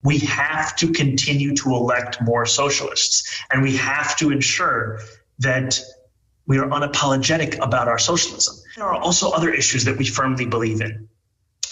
We have to continue to elect more socialists, and we have to ensure that we are unapologetic about our socialism. There are also other issues that we firmly believe in,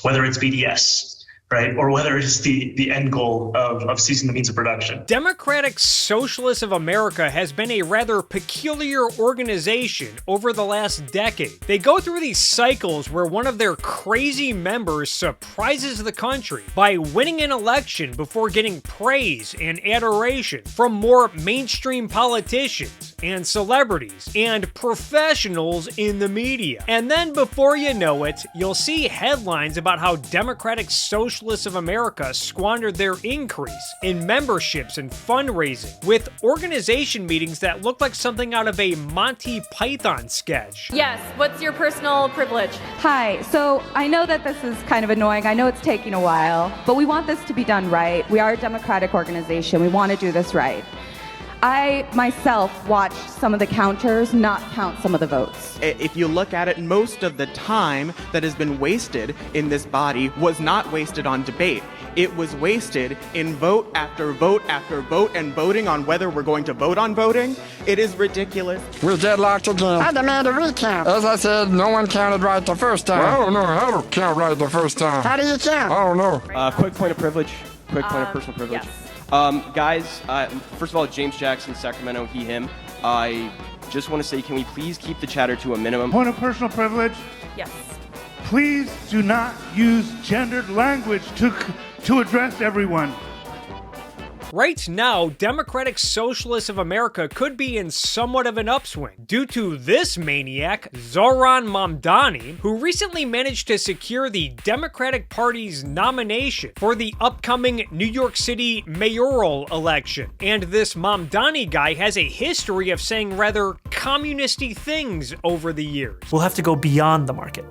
whether it's BDS, right? Or whether it's the end goal of seizing the means of production. Democratic Socialists of America has been a rather peculiar organization over the last decade. They go through these cycles where one of their crazy members surprises the country by winning an election before getting praise and adoration from more mainstream politicians and celebrities and professionals in the media. And then before you know it, you'll see headlines about how Democratic Socialists of America squandered their increase in memberships and fundraising with organization meetings that look like something out of a Monty Python sketch. Yes, what's your personal privilege? Hi, so I know that this is kind of annoying. I know it's taking a while, but we want this to be done right. We are a democratic organization. We want to do this right. I myself watched some of the counters not count some of the votes. If you look at it, most of the time that has been wasted in this body was not wasted on debate. It was wasted in vote after vote after vote and voting on whether we're going to vote on voting. It is ridiculous. We're deadlocked again. I demand a recount. As I said, no one counted right the first time. Well, I don't know how to count right the first time. How do you count? I don't know. Quick point of privilege. Quick point of personal privilege. Yes. Guys, first of all, James Jackson, Sacramento, he, him. I just want to say, can we please keep the chatter to a minimum? Point of personal privilege. Yes. Please do not use gendered language to address everyone. Right now, Democratic Socialists of America could be in somewhat of an upswing due to this maniac, Zoran Mamdani, who recently managed to secure the Democratic Party's nomination for the upcoming New York City mayoral election. And this Mamdani guy has a history of saying rather communist-y things over the years. We'll have to go beyond the market.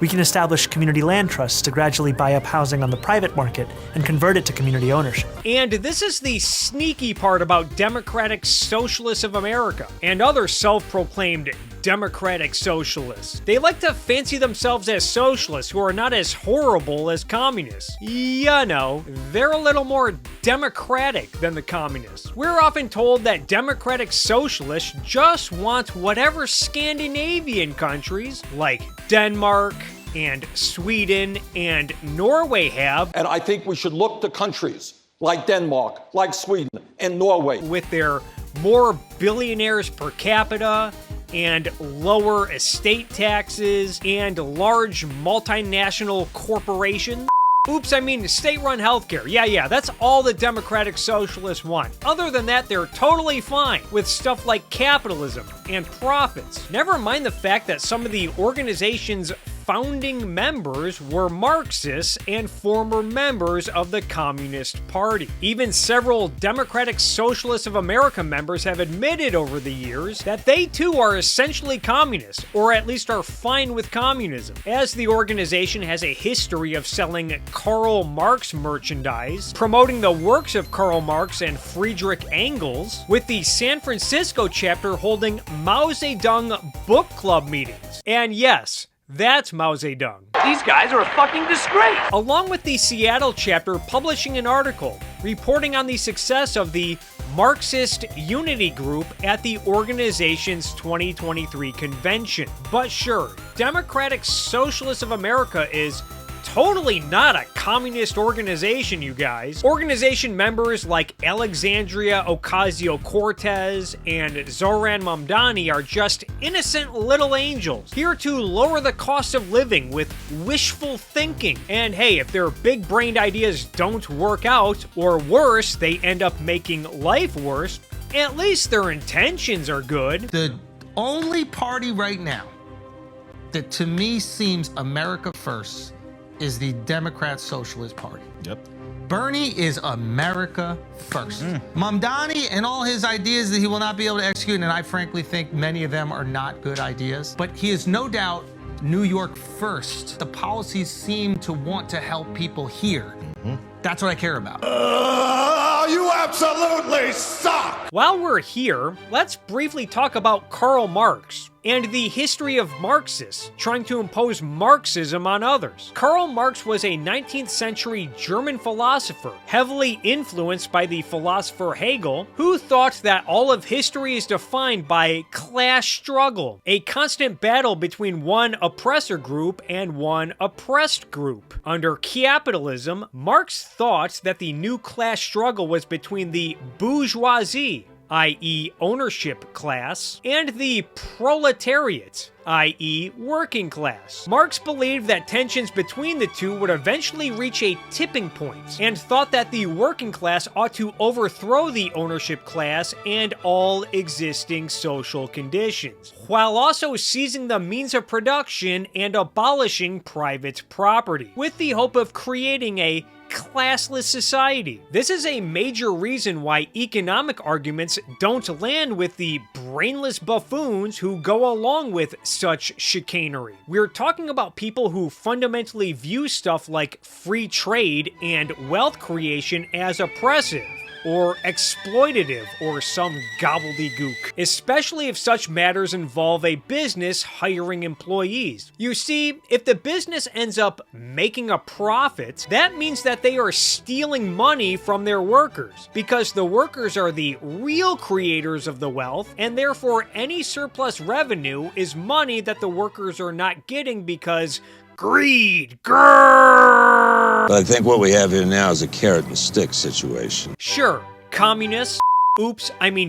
We can establish community land trusts to gradually buy up housing on the private market and convert it to community ownership. And this is the sneaky part about Democratic Socialists of America and other self-proclaimed democratic socialists. They like to fancy themselves as socialists who are not as horrible as communists. You know, they're a little more democratic than the communists. We're often told that democratic socialists just want whatever Scandinavian countries like Denmark and Sweden and Norway have. And I think we should look to countries like Denmark, like Sweden, and Norway. With their more billionaires per capita and lower estate taxes and large multinational corporations. Oops, I mean state-run healthcare. Yeah, that's all the Democratic Socialists want. Other than that, they're totally fine with stuff like capitalism and profits. Never mind the fact that some of the organization's founding members were Marxists and former members of the Communist Party. Even several Democratic Socialists of America members have admitted over the years that they too are essentially communists, or at least are fine with communism, as the organization has a history of selling Karl Marx merchandise, promoting the works of Karl Marx and Friedrich Engels, with the San Francisco chapter holding Mao Zedong book club meetings. And yes, that's Mao Zedong. These guys are a fucking disgrace! Along with the Seattle chapter publishing an article reporting on the success of the Marxist Unity Group at the organization's 2023 convention. But sure, Democratic Socialists of America is totally not a communist organization, you guys. Organization members like Alexandria Ocasio-Cortez and Zoran Mamdani are just innocent little angels, here to lower the cost of living with wishful thinking. And hey, if their big-brained ideas don't work out, or worse, they end up making life worse, at least their intentions are good. The only party right now that to me seems America first is the Democrat Socialist Party. Yep. Bernie is America first. Mamdani and all his ideas that he will not be able to execute, and I frankly think many of them are not good ideas, but he is no doubt New York first. The policies seem to want to help people here. That's what I care about. You absolutely suck! While we're here, let's briefly talk about Karl Marx and the history of Marxists trying to impose Marxism on others. Karl Marx was a 19th century German philosopher, heavily influenced by the philosopher Hegel, who thought that all of history is defined by class struggle, a constant battle between one oppressor group and one oppressed group. Under capitalism, Marx thought that the new class struggle was between the bourgeoisie, i.e. ownership class, and the proletariat, i.e. working class. Marx believed that tensions between the two would eventually reach a tipping point, and thought that the working class ought to overthrow the ownership class and all existing social conditions, while also seizing the means of production and abolishing private property, with the hope of creating a classless society. This is a major reason why economic arguments don't land with the brainless buffoons who go along with such chicanery. We're talking about people who fundamentally view stuff like free trade and wealth creation as oppressive, or exploitative, or some gobbledygook, especially if such matters involve a business hiring employees. You see, if the business ends up making a profit, that means that they are stealing money from their workers, because the workers are the real creators of the wealth, and therefore any surplus revenue is money that the workers are not getting because greed. Grrr! I think what we have here now is a carrot and stick situation. Sure, communists,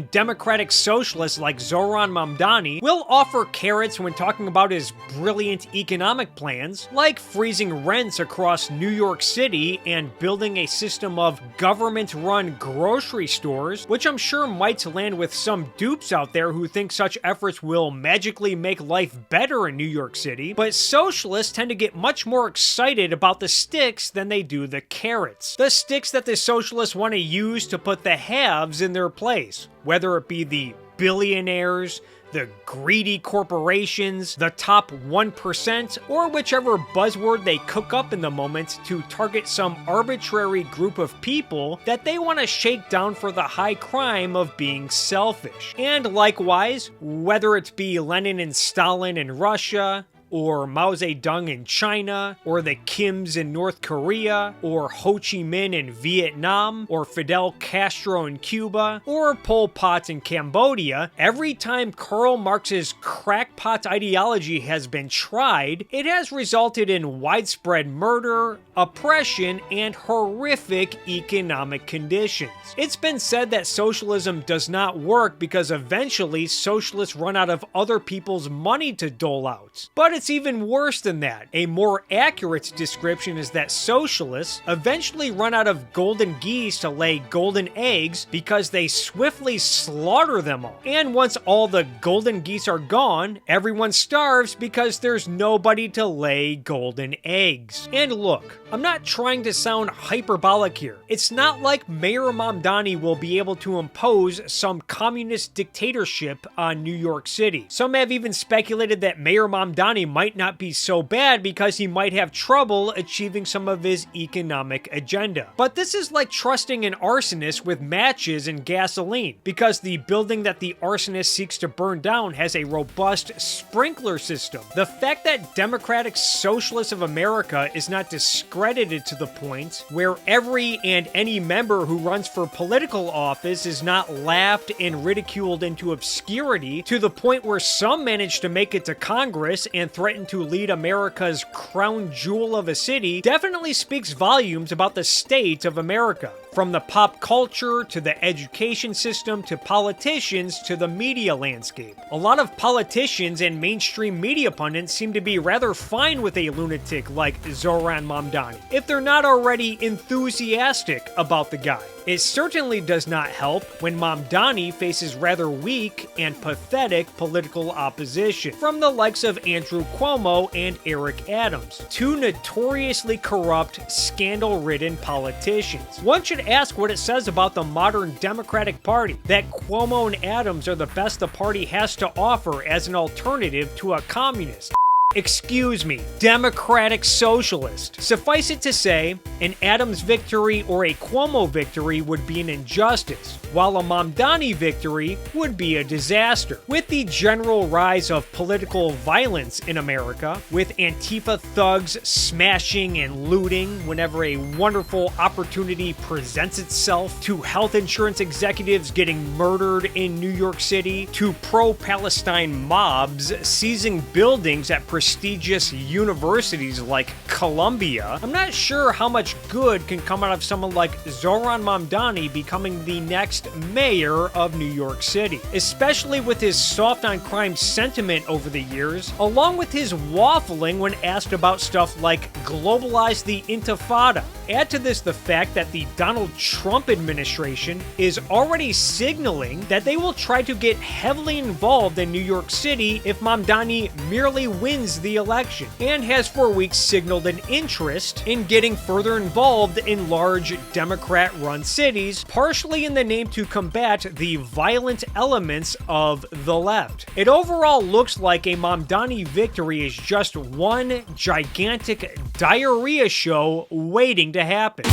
democratic socialists like Zoran Mamdani will offer carrots when talking about his brilliant economic plans, like freezing rents across New York City and building a system of government-run grocery stores, which I'm sure might land with some dupes out there who think such efforts will magically make life better in New York City. But socialists tend to get much more excited about the sticks than they do the carrots. The sticks that the socialists want to use to put the haves in their place, whether it be the billionaires, the greedy corporations, the top 1%, or whichever buzzword they cook up in the moment to target some arbitrary group of people that they want to shake down for the high crime of being selfish. And likewise, whether it be Lenin and Stalin in Russia, or Mao Zedong in China, or the Kims in North Korea, or Ho Chi Minh in Vietnam, or Fidel Castro in Cuba, or Pol Pot in Cambodia, every time Karl Marx's crackpot ideology has been tried, it has resulted in widespread murder, oppression, and horrific economic conditions. It's been said that socialism does not work because eventually socialists run out of other people's money to dole out. But it's even worse than that. A more accurate description is that socialists eventually run out of golden geese to lay golden eggs because they swiftly slaughter them all. And once all the golden geese are gone, everyone starves because there's nobody to lay golden eggs. And look, I'm not trying to sound hyperbolic here. It's not like Mayor Mamdani will be able to impose some communist dictatorship on New York City. Some have even speculated that Mayor Mamdani might not be so bad because he might have trouble achieving some of his economic agenda. But this is like trusting an arsonist with matches and gasoline, because the building that the arsonist seeks to burn down has a robust sprinkler system. The fact that Democratic Socialists of America is not discredited to the point where every and any member who runs for political office is not laughed and ridiculed into obscurity to the point where some manage to make it to Congress and threaten to lead America's crown jewel of a city definitely speaks volumes about the state of America. From the pop culture, to the education system, to politicians, to the media landscape. A lot of politicians and mainstream media pundits seem to be rather fine with a lunatic like Zoran Mamdani, if they're not already enthusiastic about the guy. It certainly does not help when Mamdani faces rather weak and pathetic political opposition from the likes of Andrew Cuomo and Eric Adams, two notoriously corrupt, scandal-ridden politicians. One should ask what it says about the modern Democratic Party that Cuomo and Adams are the best the party has to offer as an alternative to a communist. Excuse me, democratic socialist. Suffice it to say, an Adams victory or a Cuomo victory would be an injustice, while a Mamdani victory would be a disaster. With the general rise of political violence in America, with Antifa thugs smashing and looting whenever a wonderful opportunity presents itself, to health insurance executives getting murdered in New York City, to pro-Palestine mobs seizing buildings at prestigious universities like Columbia, I'm not sure how much good can come out of someone like Zoran Mamdani becoming the next mayor of New York City, especially with his soft on crime sentiment over the years, along with his waffling when asked about stuff like globalize the intifada. Add to this the fact that the Donald Trump administration is already signaling that they will try to get heavily involved in New York City if Mamdani merely wins the election, and has for weeks signaled an interest in getting further involved in large Democrat-run cities, partially in the name to combat the violent elements of the left. It overall looks like a Mamdani victory is just one gigantic diarrhea show waiting to happen.